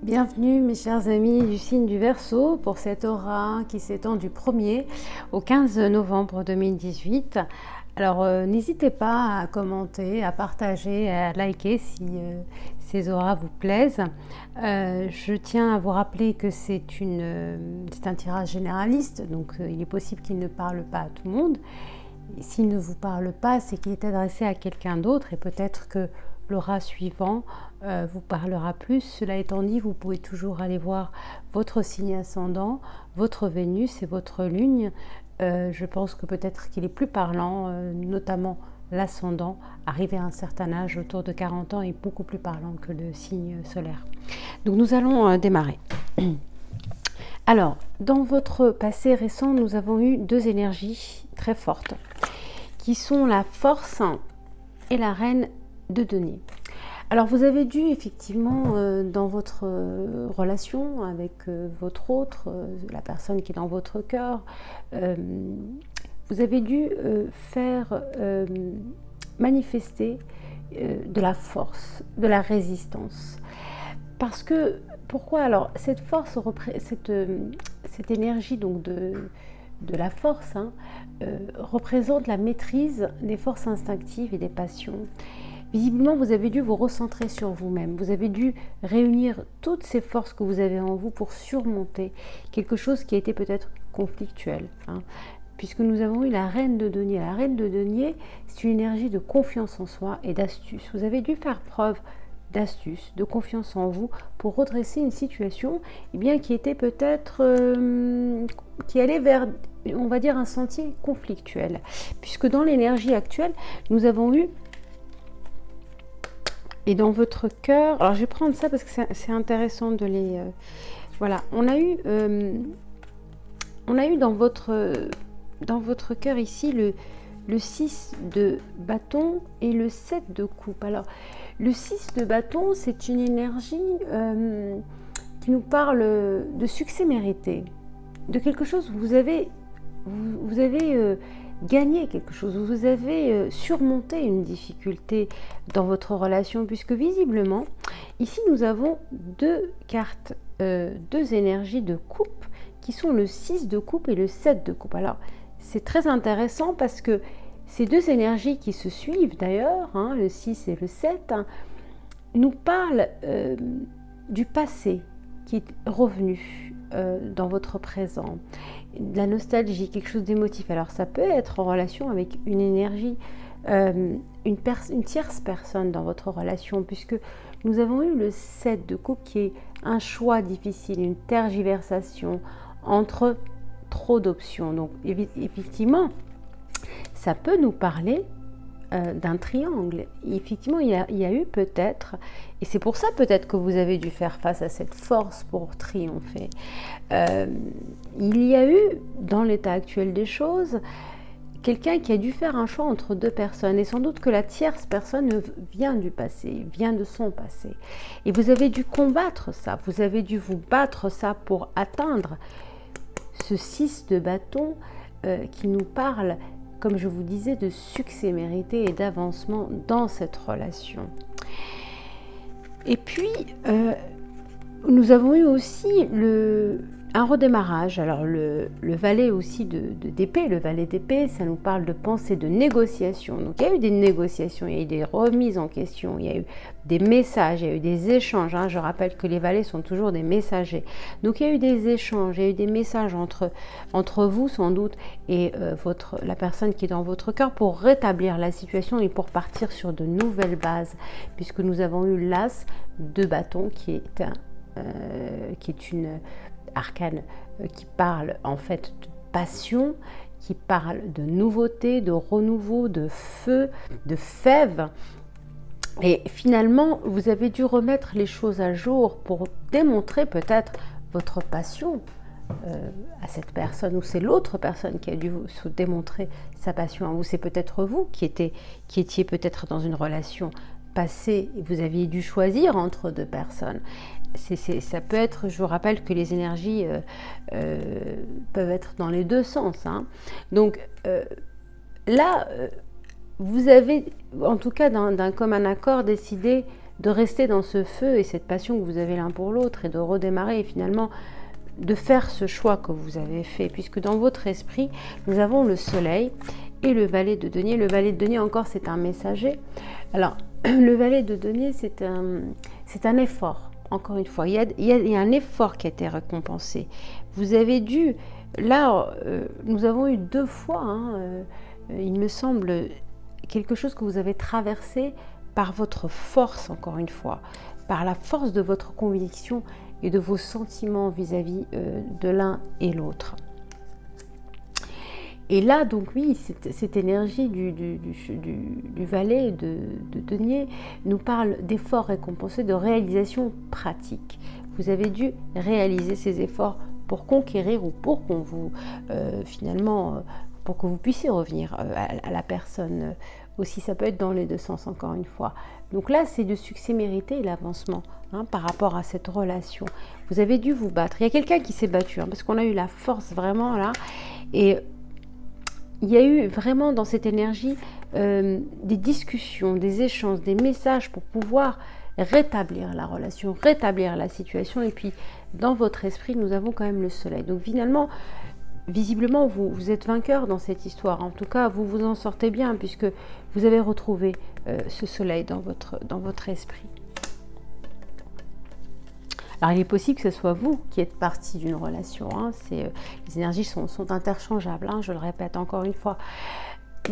Bienvenue mes chers amis du signe du Verseau pour cette aura qui s'étend du 1er au 15 novembre 2018. Alors n'hésitez pas à commenter, à partager, à liker si ces auras vous plaisent. Je tiens à vous rappeler que c'est un tirage généraliste, donc il est possible qu'il ne parle pas à tout le monde. S'il ne vous parle pas, c'est qu'il est adressé à quelqu'un d'autre et peut-être que l'aura suivant vous parlera plus. Cela étant dit, vous pouvez toujours aller voir votre signe ascendant, votre Vénus et votre Lune. Je pense que peut-être qu'il est plus parlant, notamment l'ascendant, arrivé à un certain âge, autour de 40 ans, est beaucoup plus parlant que le signe solaire. Donc nous allons démarrer. Alors, dans votre passé récent, nous avons eu deux énergies très fortes, qui sont la force et la reine de denier. Alors vous avez dû effectivement dans votre relation avec votre autre, la personne qui est dans votre cœur, vous avez dû faire manifester de la force, de la résistance. Parce que, pourquoi alors cette force, cette énergie donc de la force représente la maîtrise des forces instinctives et des passions. Visiblement, vous avez dû vous recentrer sur vous-même. Vous avez dû réunir toutes ces forces que vous avez en vous pour surmonter quelque chose qui a été peut-être conflictuel. Puisque nous avons eu la reine de denier. La reine de denier, c'est une énergie de confiance en soi et d'astuce. Vous avez dû faire preuve d'astuce, de confiance en vous pour redresser une situation qui était peut-être, qui allait vers, on va dire, un sentier conflictuel. Puisque dans l'énergie actuelle, nous avons eu, et dans votre cœur, alors je vais prendre ça parce que c'est intéressant de les... voilà, on a eu dans votre cœur ici le 6 de bâton et le 7 de coupe. Alors, le 6 de bâton, c'est une énergie qui nous parle de succès mérité, de quelque chose où vous avez gagné quelque chose, où vous avez surmonté une difficulté dans votre relation, puisque visiblement, ici nous avons deux cartes, deux énergies de coupe, qui sont le 6 de coupe et le 7 de coupe. Alors, c'est très intéressant parce que ces deux énergies qui se suivent d'ailleurs, le 6 et le 7, nous parlent du passé qui est revenu dans votre présent, de la nostalgie, quelque chose d'émotif. Alors ça peut être en relation avec une énergie, une tierce personne dans votre relation, puisque nous avons eu le 7 de coupe qui est un choix difficile, une tergiversation entre trop d'options. Donc effectivement, ça peut nous parler d'un triangle. Et effectivement, il y a eu peut-être, et c'est pour ça peut-être que vous avez dû faire face à cette force pour triompher. Il y a eu, dans l'état actuel des choses, quelqu'un qui a dû faire un choix entre deux personnes, et sans doute que la tierce personne vient du passé, vient de son passé. Et vous avez dû combattre ça, vous avez dû vous battre ça pour atteindre ce 6 de bâton qui nous parle, comme je vous disais, de succès mérité et d'avancement dans cette relation. Et puis, nous avons eu aussi un redémarrage. Alors, le valet aussi d'épée, le valet d'épée, ça nous parle de pensée, de négociation. Donc, il y a eu des négociations, il y a eu des remises en question, il y a eu des messages, il y a eu des échanges. Je rappelle que les valets sont toujours des messagers. Donc, il y a eu des échanges, il y a eu des messages entre vous, sans doute, et la personne qui est dans votre cœur pour rétablir la situation et pour partir sur de nouvelles bases, puisque nous avons eu l'as de bâton qui est une arcane qui parle en fait de passion, qui parle de nouveauté, de renouveau, de feu, de fève. Et finalement, vous avez dû remettre les choses à jour pour démontrer peut-être votre passion à cette personne, ou c'est l'autre personne qui a dû vous démontrer sa passion à vous. C'est peut-être vous qui étiez peut-être dans une relation passée et vous aviez dû choisir entre deux personnes. Ça peut être, je vous rappelle que les énergies peuvent être dans les deux sens. Donc là, vous avez, en tout cas d'un commun accord, décidé de rester dans ce feu et cette passion que vous avez l'un pour l'autre et de redémarrer et finalement de faire ce choix que vous avez fait, puisque dans votre esprit, nous avons le soleil et le valet de denier. Le valet de denier, encore, c'est un messager. Alors, le valet de denier, c'est un effort, encore une fois. Il y a un effort qui a été récompensé. Vous avez dû, là, nous avons eu 2 fois, il me semble, quelque chose que vous avez traversé par votre force, encore une fois, par la force de votre conviction et de vos sentiments vis-à-vis de l'un et l'autre. Et là, donc oui, cette énergie du valet de denier nous parle d'efforts récompensés, de réalisation pratique. Vous avez dû réaliser ces efforts pour conquérir ou pour qu'on vous, finalement, pour que vous puissiez revenir à la personne aussi. Ça peut être dans les 2 sens, encore une fois. Donc là, c'est le succès mérité et l'avancement par rapport à cette relation. Vous avez dû vous battre. Il y a quelqu'un qui s'est battu, parce qu'on a eu la force vraiment là. Et il y a eu vraiment dans cette énergie des discussions, des échanges, des messages pour pouvoir rétablir la relation, rétablir la situation. Et puis, dans votre esprit, nous avons quand même le soleil. Donc finalement, visiblement, vous êtes vainqueur dans cette histoire. En tout cas, vous vous en sortez bien puisque vous avez retrouvé ce soleil dans votre esprit. Alors, il est possible que ce soit vous qui êtes partie d'une relation. Les énergies sont interchangeables, je le répète encore une fois.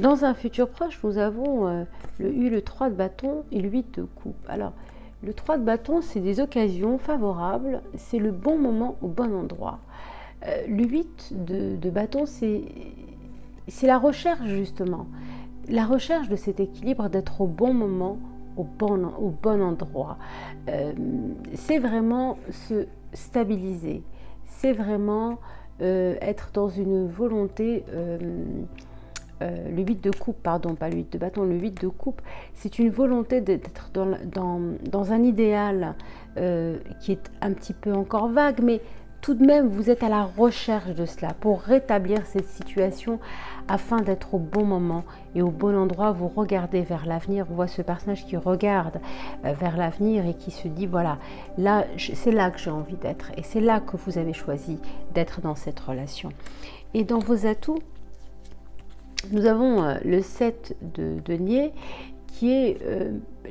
Dans un futur proche, nous avons eu le 3 de bâton et le 8 de coupe. Alors, le 3 de bâton, c'est des occasions favorables, c'est le bon moment au bon endroit. Le 8 de bâton, c'est la recherche justement. La recherche de cet équilibre, d'être au bon moment, au bon endroit. C'est vraiment se stabiliser. C'est vraiment être dans une volonté... le 8 de coupe, pardon, pas le 8 de bâton, le 8 de coupe, c'est une volonté d'être dans un idéal qui est un petit peu encore vague, mais tout de même, vous êtes à la recherche de cela pour rétablir cette situation afin d'être au bon moment et au bon endroit. Vous regardez vers l'avenir, on voit ce personnage qui regarde vers l'avenir et qui se dit, voilà, là, c'est là que j'ai envie d'être et c'est là que vous avez choisi d'être dans cette relation. Et dans vos atouts, nous avons le 7 de denier qui est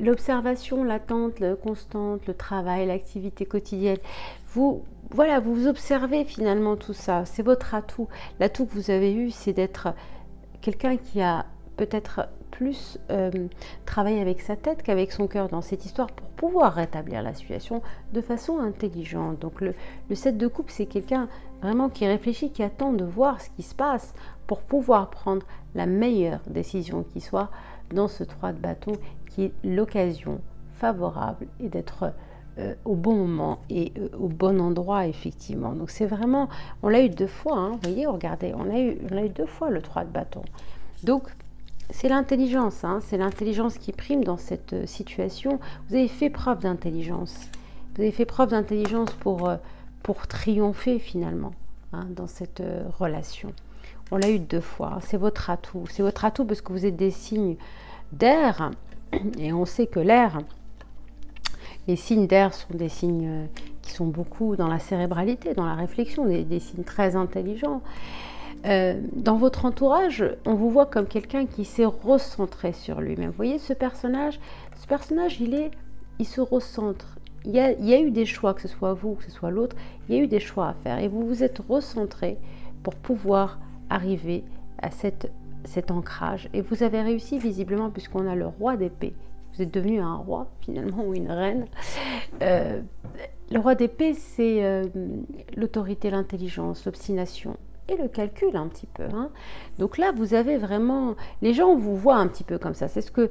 l'observation, l'attente, la constante, le travail, l'activité quotidienne. Vous observez finalement tout ça. C'est votre atout. L'atout que vous avez eu, c'est d'être quelqu'un qui a peut-être plus travaillé avec sa tête qu'avec son cœur dans cette histoire pour pouvoir rétablir la situation de façon intelligente. Donc le 7 de coupe, c'est quelqu'un vraiment qui réfléchit, qui attend de voir ce qui se passe pour pouvoir prendre la meilleure décision qui soit dans ce 3 de bâton qui est l'occasion favorable et d'être au bon moment et au bon endroit effectivement. Donc c'est vraiment, on l'a eu 2 fois, vous voyez, regardez, on a eu 2 fois le 3 de bâton. Donc c'est l'intelligence, c'est l'intelligence qui prime dans cette situation. Vous avez fait preuve d'intelligence. Vous avez fait preuve d'intelligence pour triompher finalement dans cette relation. On l'a eu 2 fois, c'est votre atout. C'est votre atout parce que vous êtes des signes d'air et on sait que l'air, les signes d'air sont des signes qui sont beaucoup dans la cérébralité, dans la réflexion, des signes très intelligents. Dans votre entourage, on vous voit comme quelqu'un qui s'est recentré sur lui-même. Vous voyez ce personnage, il se recentre. Il y a eu des choix, que ce soit vous, que ce soit l'autre, il y a eu des choix à faire. Et vous vous êtes recentré pour pouvoir arriver à cet ancrage. Et vous avez réussi visiblement puisqu'on a le roi d'épée. Vous êtes devenu un roi finalement ou une reine. Le roi d'épée, c'est l'autorité, l'intelligence, l'obstination et le calcul un petit peu. Donc là, vous avez vraiment... Les gens vous voient un petit peu comme ça. C'est ce que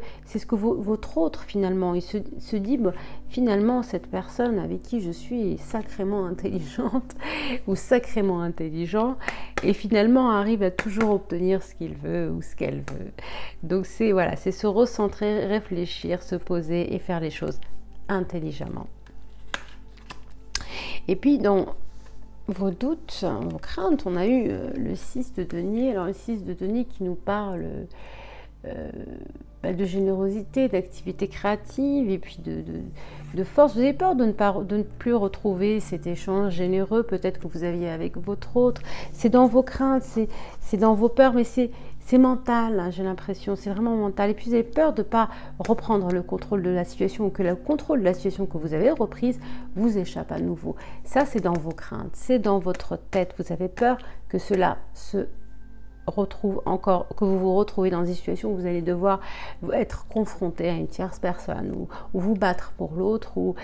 votre autre, finalement, il se dit, finalement, cette personne avec qui je suis est sacrément intelligente ou sacrément intelligent et finalement arrive à toujours obtenir ce qu'il veut ou ce qu'elle veut. Donc c'est se recentrer, réfléchir, se poser et faire les choses intelligemment. Et puis, dans vos doutes, vos craintes, on a eu le 6 de denier. Alors le 6 de denier qui nous parle de générosité, d'activité créative et puis de force. Vous avez peur de ne plus retrouver cet échange généreux peut-être que vous aviez avec votre autre. C'est dans vos craintes, c'est dans vos peurs, mais c'est mental, hein, j'ai l'impression, c'est vraiment mental. Et puis vous avez peur de ne pas reprendre le contrôle de la situation ou que le contrôle de la situation que vous avez reprise vous échappe à nouveau. Ça, c'est dans vos craintes, c'est dans votre tête. Vous avez peur que cela se retrouve encore, que vous vous retrouvez dans une situation où vous allez devoir être confronté à une tierce personne ou vous battre pour l'autre ou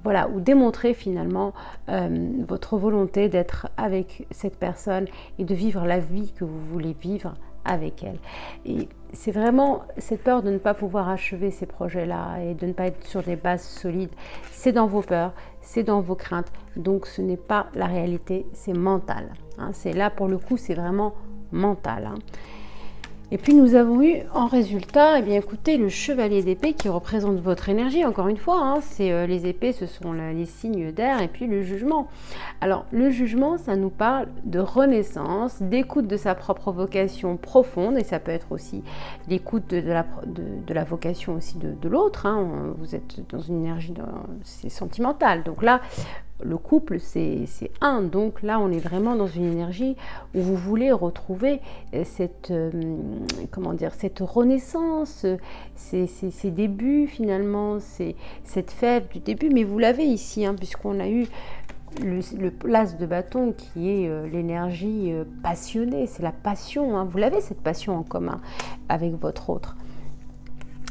voilà, ou démontrer finalement votre volonté d'être avec cette personne et de vivre la vie que vous voulez vivre avec elle. Et c'est vraiment cette peur de ne pas pouvoir achever ces projets-là et de ne pas être sur des bases solides. C'est dans vos peurs, c'est dans vos craintes. Donc ce n'est pas la réalité, c'est mental. Hein. C'est là pour le coup, c'est vraiment mental. Hein. Et puis nous avons eu en résultat, eh bien écoutez, le chevalier d'épée qui représente votre énergie, encore une fois, hein, c'est les épées, ce sont les signes d'air et puis le jugement. Alors le jugement, ça nous parle de renaissance, d'écoute de sa propre vocation profonde et ça peut être aussi l'écoute de la vocation aussi de l'autre. Hein. Vous êtes dans une énergie, c'est sentimental. Donc là, le couple, c'est un. Donc là, on est vraiment dans une énergie où vous voulez retrouver cette, comment dire, cette renaissance, ces débuts finalement, cette fève du début. Mais vous l'avez ici, hein, puisqu'on a eu le l'as de bâton qui est l'énergie passionnée. C'est la passion. Hein. Vous l'avez, cette passion en commun avec votre autre.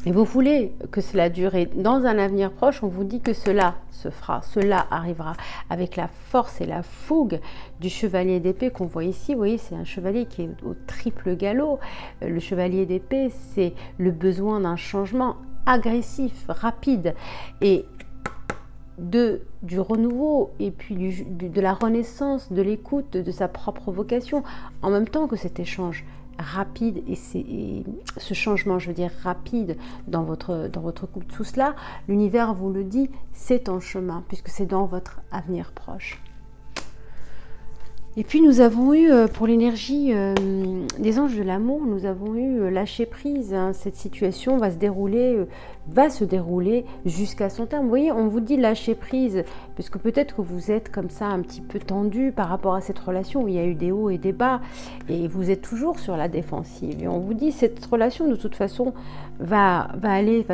Et vous voulez que cela dure et dans un avenir proche, on vous dit que cela se fera, cela arrivera avec la force et la fougue du chevalier d'épée qu'on voit ici. Vous voyez, c'est un chevalier qui est au triple galop. Le chevalier d'épée, c'est le besoin d'un changement agressif, rapide et du renouveau et puis de la renaissance, de l'écoute de sa propre vocation, en même temps que cet échange rapide et ce changement, je veux dire rapide dans votre couple, tout cela, l'univers vous le dit, c'est en chemin puisque c'est dans votre avenir proche. Et puis nous avons eu, pour l'énergie des anges de l'amour, nous avons eu lâcher prise. Hein. Cette situation va se dérouler jusqu'à son terme. Vous voyez, on vous dit lâcher prise, parce que peut-être que vous êtes comme ça un petit peu tendu par rapport à cette relation où il y a eu des hauts et des bas, et vous êtes toujours sur la défensive. Et on vous dit cette relation de toute façon va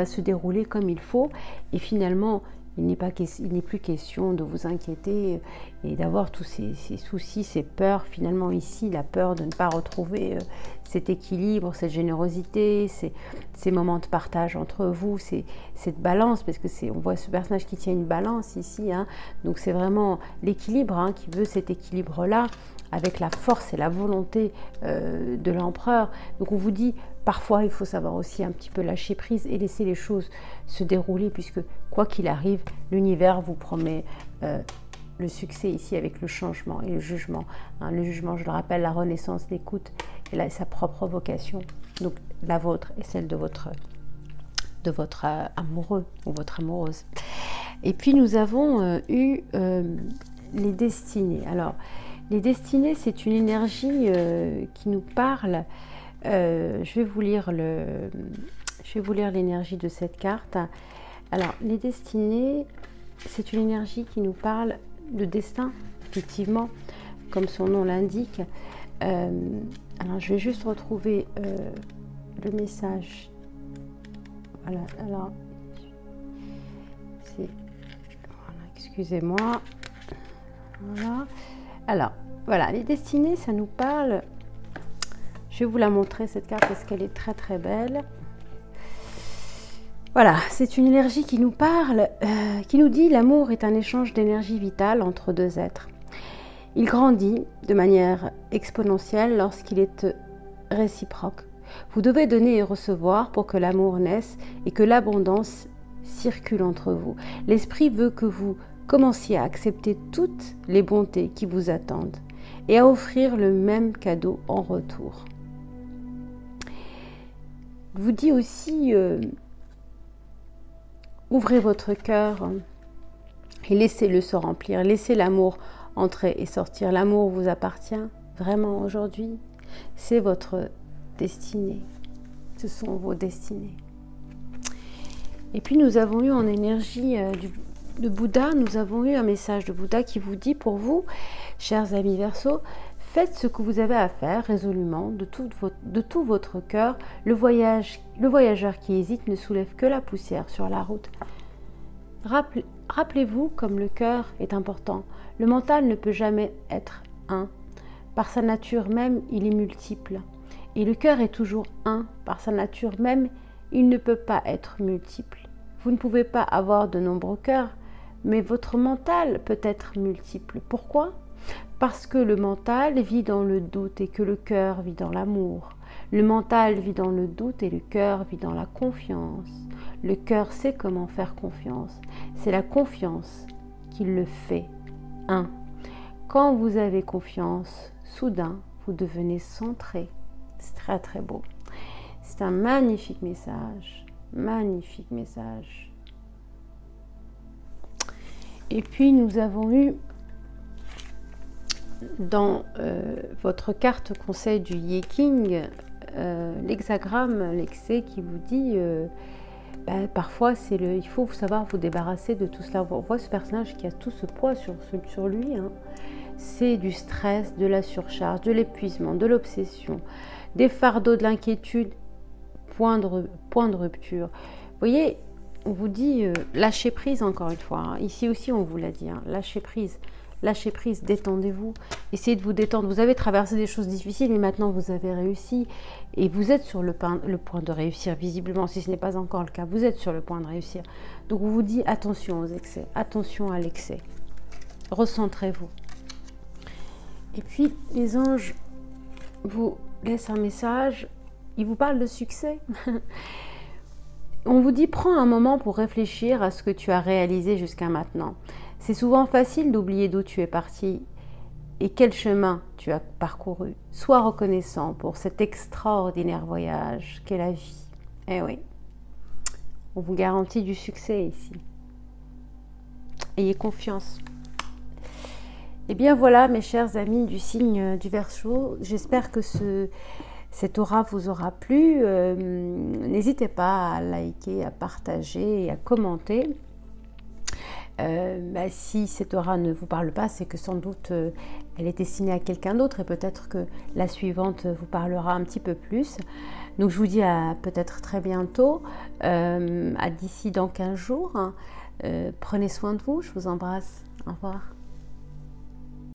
se dérouler comme il faut, et finalement, il n'est plus question de vous inquiéter et d'avoir tous ces soucis, ces peurs. Finalement, ici, la peur de ne pas retrouver cet équilibre, cette générosité, ces moments de partage entre vous, cette balance, parce que on voit ce personnage qui tient une balance ici. Hein, donc, c'est vraiment l'équilibre hein, qui veut cet équilibre-là avec la force et la volonté de l'empereur. Donc, on vous dit, parfois, il faut savoir aussi un petit peu lâcher prise et laisser les choses se dérouler, puisque quoi qu'il arrive, l'univers vous promet le succès ici avec le changement et le jugement. Hein, le jugement, je le rappelle, la renaissance, l'écoute et sa propre vocation. Donc la vôtre et celle de votre amoureux ou votre amoureuse. Et puis nous avons eu les destinées. Alors, les destinées, c'est une énergie qui nous parle. Je vais vous lire l'énergie de cette carte. Alors, les destinées, c'est une énergie qui nous parle de destin, effectivement, comme son nom l'indique. Alors, je vais juste retrouver le message. Voilà, alors, voilà, excusez-moi. Voilà. Alors, voilà, les destinées, ça nous parle. Je vais vous la montrer, cette carte, parce qu'elle est très très belle. Voilà, c'est une énergie qui nous parle, qui nous dit l'amour est un échange d'énergie vitale entre deux êtres. Il grandit de manière exponentielle lorsqu'il est réciproque. Vous devez donner et recevoir pour que l'amour naisse et que l'abondance circule entre vous. L'esprit veut que vous commenciez à accepter toutes les bontés qui vous attendent et à offrir le même cadeau en retour. Je vous dis aussi, ouvrez votre cœur et laissez-le se remplir. Laissez l'amour entrer et sortir. L'amour vous appartient vraiment aujourd'hui. C'est votre destinée. Ce sont vos destinées. Et puis nous avons eu en énergie de Bouddha, nous avons eu un message de Bouddha qui vous dit pour vous, chers amis Verseau, faites ce que vous avez à faire résolument, de tout votre cœur. Le voyageur qui hésite ne soulève que la poussière sur la route. Rappelez-vous comme le cœur est important. Le mental ne peut jamais être un. Par sa nature même, il est multiple. Et le cœur est toujours un. Par sa nature même, il ne peut pas être multiple. Vous ne pouvez pas avoir de nombreux cœurs, mais votre mental peut être multiple. Pourquoi ? Parce que le mental vit dans le doute et que le cœur vit dans l'amour. Le mental vit dans le doute et le cœur vit dans la confiance. Le cœur sait comment faire confiance. C'est la confiance qui le fait un. Quand vous avez confiance, soudain, vous devenez centré. C'est très très beau. C'est un magnifique message. Magnifique message. Et puis nous avons eu dans votre carte conseil du Yi-King, l'hexagramme, l'excès qui vous dit parfois il faut savoir vous débarrasser de tout cela. On voit ce personnage qui a tout ce poids sur lui. Hein. C'est du stress, de la surcharge, de l'épuisement, de l'obsession, des fardeaux, de l'inquiétude, point de rupture. Vous voyez, on vous dit lâchez prise encore une fois. Hein. Ici aussi, on vous l'a dit, hein, lâchez prise. Lâchez prise, détendez-vous, essayez de vous détendre. Vous avez traversé des choses difficiles, mais maintenant vous avez réussi. Et vous êtes sur le point de réussir, visiblement, si ce n'est pas encore le cas. Vous êtes sur le point de réussir. Donc on vous dit attention aux excès, attention à l'excès. Recentrez-vous. Et puis les anges vous laissent un message. Ils vous parlent de succès. On vous dit prends un moment pour réfléchir à ce que tu as réalisé jusqu'à maintenant. C'est souvent facile d'oublier d'où tu es parti et quel chemin tu as parcouru. Sois reconnaissant pour cet extraordinaire voyage qu'est la vie. Eh oui, on vous garantit du succès ici. Ayez confiance. Eh bien voilà mes chers amis du signe du Verseau, j'espère que cette aura vous aura plu. N'hésitez pas à liker, à partager et à commenter. Si cette aura ne vous parle pas, c'est que sans doute elle est destinée à quelqu'un d'autre et peut-être que la suivante vous parlera un petit peu plus. Donc je vous dis à peut-être très bientôt, à d'ici dans 15 jours. Prenez soin de vous, je vous embrasse. Au revoir.